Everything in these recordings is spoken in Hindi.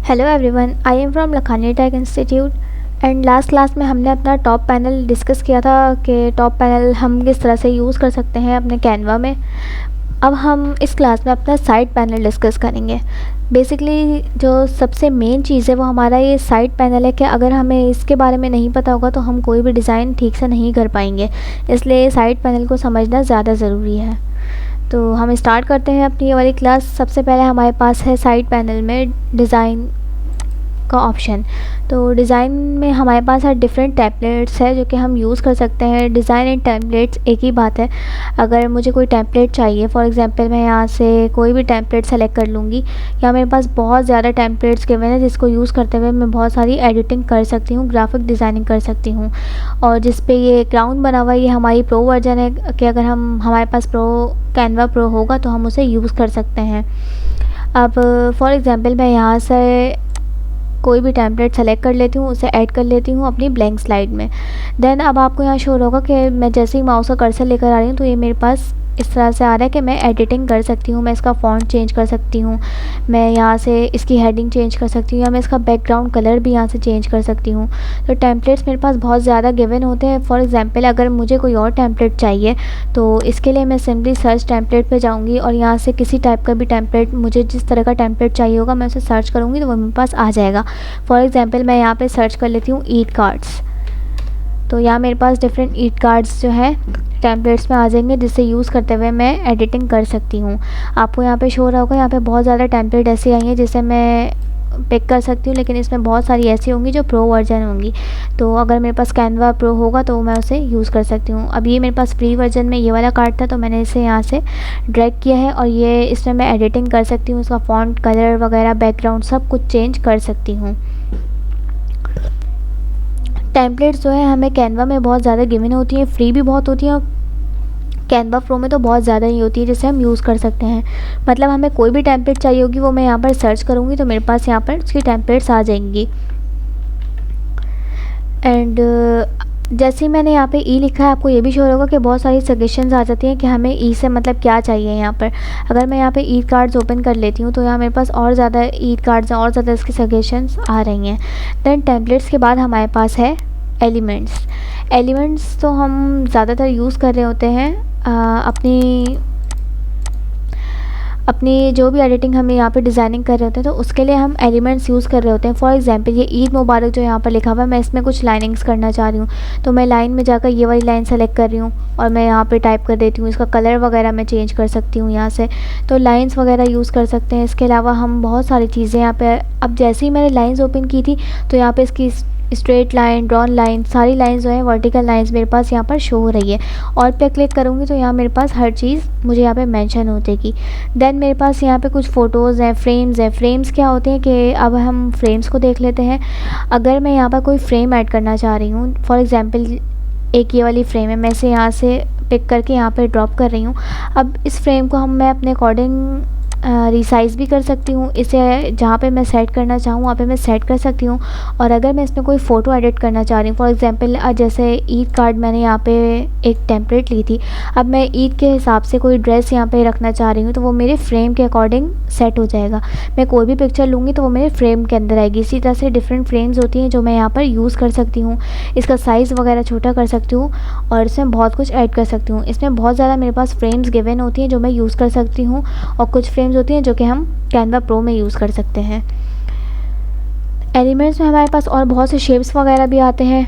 Hello everyone, I am from Lakhani tech institute. And last class में हमने अपना टॉप पैनल डिस्कस किया था कि टॉप पैनल हम किस तरह से यूज़ कर सकते हैं अपने कैनवा में। अब हम इस क्लास में अपना साइड पैनल डिस्कस करेंगे। बेसिकली जो सबसे मेन चीज़ है वो हमारा ये साइड पैनल है कि अगर हमें इसके बारे में नहीं पता होगा तो हम कोई भी डिज़ाइन ठीक से नहीं कर पाएंगे, इसलिए साइड पैनल को समझना ज़्यादा ज़रूरी है। तो हम स्टार्ट करते हैं अपनी ये वाली क्लास। सबसे पहले हमारे पास है साइड पैनल में डिज़ाइन का ऑप्शन। तो डिज़ाइन में हमारे पास डिफरेंट टेम्पलेट्स है जो कि हम यूज़ कर सकते हैं। डिज़ाइन एंड टेम्पलेट्स एक ही बात है। अगर मुझे कोई टेम्पलेट चाहिए, फॉर एग्जांपल मैं यहाँ से कोई भी टेम्पलेट सेलेक्ट कर लूँगी। या मेरे पास बहुत ज़्यादा टेम्पलेट्स गिवन हैं जिसको यूज़ करते हुए मैं बहुत सारी एडिटिंग कर सकती हूँ, ग्राफिक डिज़ाइनिंग कर सकती हूँ। और जिस पे ये क्राउन बना हुआ है ये हमारी प्रो वर्जन है कि अगर हमारे पास कैनवा प्रो होगा तो हम उसे यूज़ कर सकते हैं। अब फॉर एग्ज़ाम्पल मैं यहाँ से कोई भी टेम्पलेट सेलेक्ट कर लेती हूँ, उसे ऐड कर लेती हूँ अपनी ब्लैंक स्लाइड में। देन अब आपको यहाँ शो होगा कि मैं जैसे ही माउस का कर्सर लेकर आ रही हूँ तो ये मेरे पास इस तरह से आ रहा है कि मैं एडिटिंग कर सकती हूँ। मैं इसका फ़ॉन्ट चेंज कर सकती हूँ, मैं यहाँ से इसकी हेडिंग चेंज कर सकती हूँ, या मैं इसका बैकग्राउंड कलर भी यहाँ से चेंज कर सकती हूँ। तो टेम्पलेट्स मेरे पास बहुत ज़्यादा गिवन होते हैं। फॉर एग्जांपल अगर मुझे कोई और टेम्पलेट चाहिए तो इसके लिए मैं सिंपली सर्च टेम्पलेट पे जाऊँगी और यहाँ से किसी टाइप का भी टेम्पलेट, मुझे जिस तरह का टेम्पलेट चाहिए होगा मैं उसे सर्च करूँगी तो वो मेरे पास आ जाएगा। फॉर एग्ज़ाम्पल मैं यहाँ पर सर्च कर लेती हूँ ईट कार्ड्स। तो यहाँ मेरे पास डिफरेंट ईट कार्ड्स जो है टेम्पलेट्स में आ जाएंगे जिससे यूज़ करते हुए मैं एडिटिंग कर सकती हूँ। आपको यहाँ पे शो हो रहा होगा, यहाँ पे बहुत ज़्यादा टेम्पलेट ऐसी आई हैं जिसे मैं पिक कर सकती हूँ, लेकिन इसमें बहुत सारी ऐसी होंगी जो प्रो वर्जन होंगी। तो अगर मेरे पास कैनवा प्रो होगा तो मैं उसे यूज़ कर सकती हूँ। अब ये मेरे पास फ्री वर्जन में ये वाला कार्ड था तो मैंने इसे यहाँ से ड्रैग किया है और ये इसमें मैं एडिटिंग कर सकती हूँ, इसका फ़ॉन्ट, कलर वगैरह, बैकग्राउंड सब कुछ चेंज कर सकती हूँ। टेम्पलेट्स जो है हमें कैनवा में बहुत ज़्यादा गिवन होती हैं, फ्री भी बहुत होती हैं, और कैनवा प्रो में तो बहुत ज़्यादा ही होती है जिसे हम यूज़ कर सकते हैं। मतलब हमें कोई भी टेम्पलेट चाहिए होगी वो मैं यहाँ पर सर्च करूँगी तो मेरे पास यहाँ पर उसकी टेम्पलेट्स आ जाएंगी। एंड जैसे ही मैंने यहाँ पे ई लिखा है आपको ये भी शो होगा कि बहुत सारी सजेशंस आ जाती हैं कि हमें ई से मतलब क्या चाहिए यहाँ पर। अगर मैं यहाँ पे ई कार्ड्स ओपन कर लेती हूँ तो यहाँ मेरे पास और ज़्यादा ई कार्ड्स हैं, और ज़्यादा इसकी सजेशंस आ रही हैं। देन टेम्पलेट्स के बाद हमारे पास है एलिमेंट्स। एलिमेंट्स तो हम ज़्यादातर यूज़ कर रहे होते हैं अपनी जो भी एडिटिंग हम यहाँ पे डिज़ाइनिंग कर रहे होते हैं तो उसके लिए हम एलिमेंट्स यूज़ कर रहे होते हैं। फॉर एग्जांपल ये ईद मुबारक जो यहाँ पर लिखा हुआ है, मैं इसमें कुछ लाइनिंग्स करना चाह रही हूँ तो मैं लाइन में जाकर ये वाली लाइन सेलेक्ट कर रही हूँ और मैं यहाँ पे टाइप कर देती हूँ। इसका कलर वगैरह मैं चेंज कर सकती हूँ यहाँ से, तो लाइन्स वगैरह यूज़ कर सकते हैं। इसके अलावा हम बहुत सारी चीज़ें यहाँ पर, अब जैसे ही मैंने लाइन्स ओपन की थी तो यहाँ पर इसकी स्ट्रेट लाइन, ड्रॉन लाइन, सारी लाइंस जो है वर्टिकल लाइंस मेरे पास यहाँ पर शो हो रही है। और पे क्लिक करूँगी तो यहाँ मेरे पास हर चीज़ मुझे यहाँ पे मेंशन हो जाएगी। देन मेरे पास यहाँ पे कुछ फ़ोटोज़ हैं, फ्रेम्स हैं। फ्रेम्स क्या होते हैं कि अब हम फ्रेम्स को देख लेते हैं। अगर मैं यहाँ पर कोई फ्रेम ऐड करना चाह रही हूँ, फॉर एग्ज़ाम्पल एक ये वाली फ्रेम है, मैं इसे यहाँ से पिक करके यहाँ पर ड्रॉप कर रही हूँ। अब इस फ्रेम को मैं अपने अकॉर्डिंग रिसाइज़ भी कर सकती हूँ। इसे जहाँ पे मैं सेट करना चाहूँ वहाँ पे मैं सेट कर सकती हूँ। और अगर मैं इसमें कोई फ़ोटो एडिट करना चाह रही हूँ, फॉर एग्जांपल जैसे ईद कार्ड मैंने यहाँ पे एक टेम्पलेट ली थी, अब मैं ईद के हिसाब से कोई ड्रेस यहाँ पे रखना चाह रही हूँ तो वो मेरे फ्रेम के अकॉर्डिंग सेट हो जाएगा। मैं कोई भी पिक्चर लूँगी तो वो मेरे फ्रेम के अंदर आएगी। इसी तरह से डिफरेंट फ्रेम्स होती हैं जो मैं यहाँ पर यूज़ कर सकती हूँ। इसका साइज़ वगैरह छोटा कर सकती हूँ और इसमें बहुत कुछ ऐड कर सकती हूँ। इसमें बहुत ज़्यादा मेरे पास फ्रेम्स गिवन होती हैं जो मैं यूज़ कर सकती हूँ, और कुछ फ्रेम्स होती हैं जो कि हम कैनवा प्रो में यूज़ कर सकते हैं। एलिमेंट्स में हमारे पास और बहुत से शेप्स वगैरह भी आते हैं।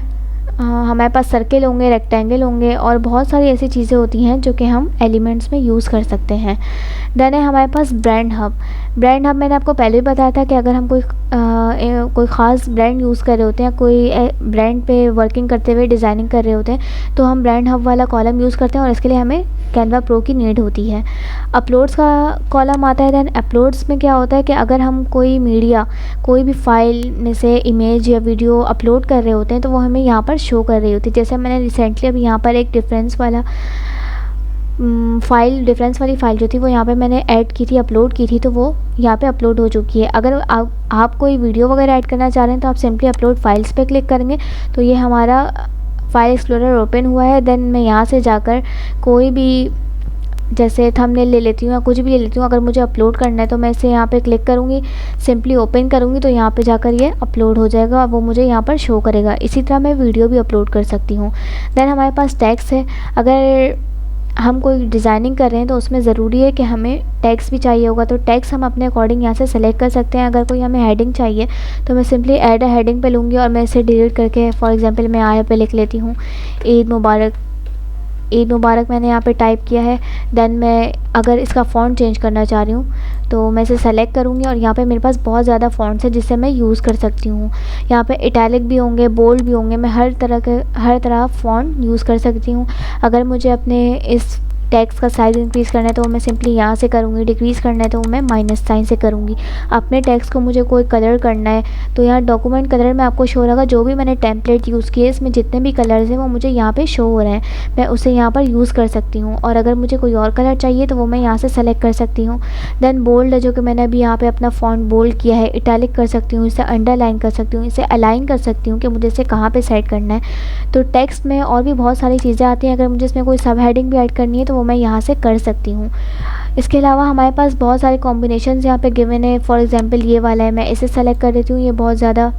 हमारे पास सर्किल होंगे, रेक्टेंगल होंगे, और बहुत सारी ऐसी चीज़ें होती हैं जो कि हम एलिमेंट्स में यूज़ कर सकते हैं। देन है हमारे पास ब्रांड हब। ब्रांड हब मैंने आपको पहले भी बताया था कि अगर हम कोई ख़ास ब्रांड यूज़ कर रहे होते हैं, कोई ब्रांड पे वर्किंग करते हुए डिज़ाइनिंग कर रहे होते हैं तो हम ब्रांड हब वाला कॉलम यूज़ करते हैं, और इसके लिए हमें कैनवा प्रो की नीड होती है। अपलोड्स का कॉलम आता है। दैन अपलोड्स में क्या होता है कि अगर हम कोई मीडिया, कोई भी फाइल में से इमेज या वीडियो अपलोड कर रहे होते हैं तो वो हमें यहाँ पर शो कर रही होती है। जैसे मैंने रिसेंटली अभी यहाँ पर एक डिफरेंस वाली फ़ाइल जो थी वो यहाँ पे मैंने ऐड की थी, अपलोड की थी, तो वो यहाँ पे अपलोड हो चुकी है। अगर आप कोई वीडियो वगैरह ऐड करना चाह रहे हैं तो आप सिंपली अपलोड फाइल्स पे क्लिक करेंगे तो ये हमारा फाइल एक्सप्लोरर ओपन हुआ है। देन मैं यहाँ से जाकर कोई भी जैसे थंबनेल ले लेती हूँ या कुछ भी ले लेती हूँ। अगर मुझे अपलोड करना है तो मैं इसे यहाँ पे क्लिक करूँगी, सिंपली ओपन करूँगी तो यहाँ पे जाकर ये अपलोड हो जाएगा और वो मुझे यहाँ पर शो करेगा। इसी तरह मैं वीडियो भी अपलोड कर सकती हूँ। देन हमारे पास टेक्स्ट है। अगर हम कोई डिज़ाइनिंग कर रहे हैं तो उसमें ज़रूरी है कि हमें टेक्स्ट भी चाहिए होगा, तो टेक्स्ट हम अपने अकॉर्डिंग यहाँ से सेलेक्ट कर सकते हैं। अगर कोई हमें हेडिंग चाहिए तो मैं सिंपली ऐड अ हेडिंग पे लूँगी और मैं इसे डिलीट करके फॉर एग्जांपल मैं यहाँ पे लिख लेती हूँ ईद मुबारक। ईद मुबारक मैंने यहाँ पे टाइप किया है। देन मैं अगर इसका फ़ॉन्ट चेंज करना चाह रही हूँ तो मैं इसे सेलेक्ट करूँगी और यहाँ पे मेरे पास बहुत ज़्यादा फ़ॉन्ट्स है जिससे मैं यूज़ कर सकती हूँ। यहाँ पे इटैलिक भी होंगे, बोल्ड भी होंगे, मैं हर तरह फ़ॉन्ट यूज़ कर सकती हूँ। अगर मुझे अपने इस टेक्स्ट का साइज़ इंक्रीज़ करना है तो मैं सिंपली यहाँ से करूँगी, डिक्रीज़ करना है तो मैं माइनस साइन से करूँगी। अपने टेक्स्ट को मुझे कोई कलर करना है तो यहाँ डॉक्यूमेंट कलर में आपको शो होगा, जो भी मैंने टेम्पलेट यूज़ किए इसमें जितने भी कलर्स हैं वो मुझे यहाँ पे शो हो रहे हैं, मैं उसे यहाँ पर यूज़ कर सकती हूँ। और अगर मुझे कोई और कलर चाहिए तो वो मैं यहाँ से सेलेक्ट कर सकती हूँ। देन बोल्ड है जो कि मैंने अभी यहाँ पर अपना फ़ॉन्ट बोल्ड किया है, इटैलिक कर सकती हूँ, इसे अंडरलाइन कर सकती हूँ, इसे अलाइन कर सकती हूँ कि मुझे इसे कहाँ पर सेट करना है। तो टेक्स्ट में और भी बहुत सारी चीज़ें आती हैं। अगर मुझे इसमें कोई सब हेडिंग भी ऐड करनी है तो वो मैं यहाँ से कर सकती हूँ। इसके अलावा हमारे पास बहुत सारे कॉम्बिनेशंस यहाँ पे गिवन है। फॉर एग्जांपल ये वाला है, मैं इसे सेलेक्ट कर देती हूँ। ये बहुत ज़्यादा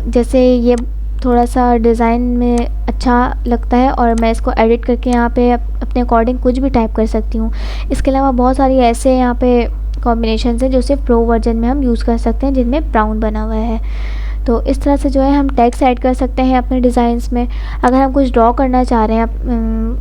जैसे ये थोड़ा सा डिज़ाइन में अच्छा लगता है और मैं इसको एडिट करके यहाँ पे अपने अकॉर्डिंग कुछ भी टाइप कर सकती हूँ। इसके अलावा बहुत सारी ऐसे यहाँ पे कॉम्बिनेशंस हैं जो सिर्फ प्रो वर्जन में हम यूज़ कर सकते हैं, जिनमें ब्राउन बना हुआ है। तो इस तरह से जो है हम टेक्स्ट ऐड कर सकते हैं अपने डिज़ाइंस में। अगर हम कुछ ड्रॉ करना चाह रहे हैं,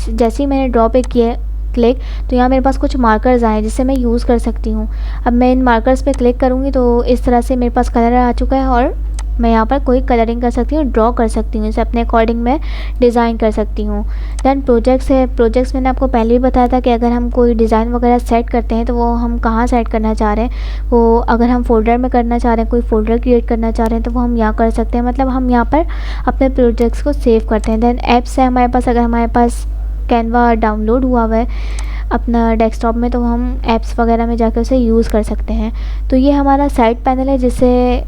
जैसे ही मैंने ड्रॉ पे किया क्लिक तो यहाँ मेरे पास कुछ मार्कर्स आए जिससे मैं यूज़ कर सकती हूँ। अब मैं इन मार्कर्स पे क्लिक करूँगी तो इस तरह से मेरे पास कलर आ चुका है और मैं यहाँ पर कोई कलरिंग कर सकती हूँ, ड्रॉ कर सकती हूँ, इसे अपने अकॉर्डिंग मैं डिज़ाइन कर सकती हूँ। दैन प्रोजेक्ट्स है। प्रोजेक्ट्स मैंने आपको पहले ही बताया था कि अगर हम कोई डिज़ाइन वगैरह सेट करते हैं तो वो हम कहाँ सेट करना चाह रहे हैं। वो अगर हम फ़ोल्डर में करना चाह रहे हैं, कोई फ़ोल्डर क्रिएट करना चाह रहे हैं तो वो हम यहाँ कर सकते हैं। मतलब हम यहाँ पर अपने प्रोजेक्ट्स को सेव करते हैं। दैन ऐप्स है हमारे पास। अगर हमारे पास कैनवा डाउनलोड हुआ है अपना डेस्कटॉप में तो हम ऐप्स वगैरह में जाकर उसे यूज़ कर सकते हैं। तो ये हमारा साइड पैनल है, जिससे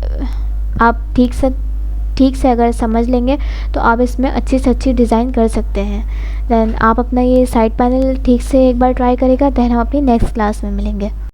आप ठीक से अगर समझ लेंगे तो आप इसमें अच्छी से अच्छी डिज़ाइन कर सकते हैं। देन आप अपना ये साइड पैनल ठीक से एक बार ट्राई करेगा। देन हम अपनी नेक्स्ट क्लास में मिलेंगे।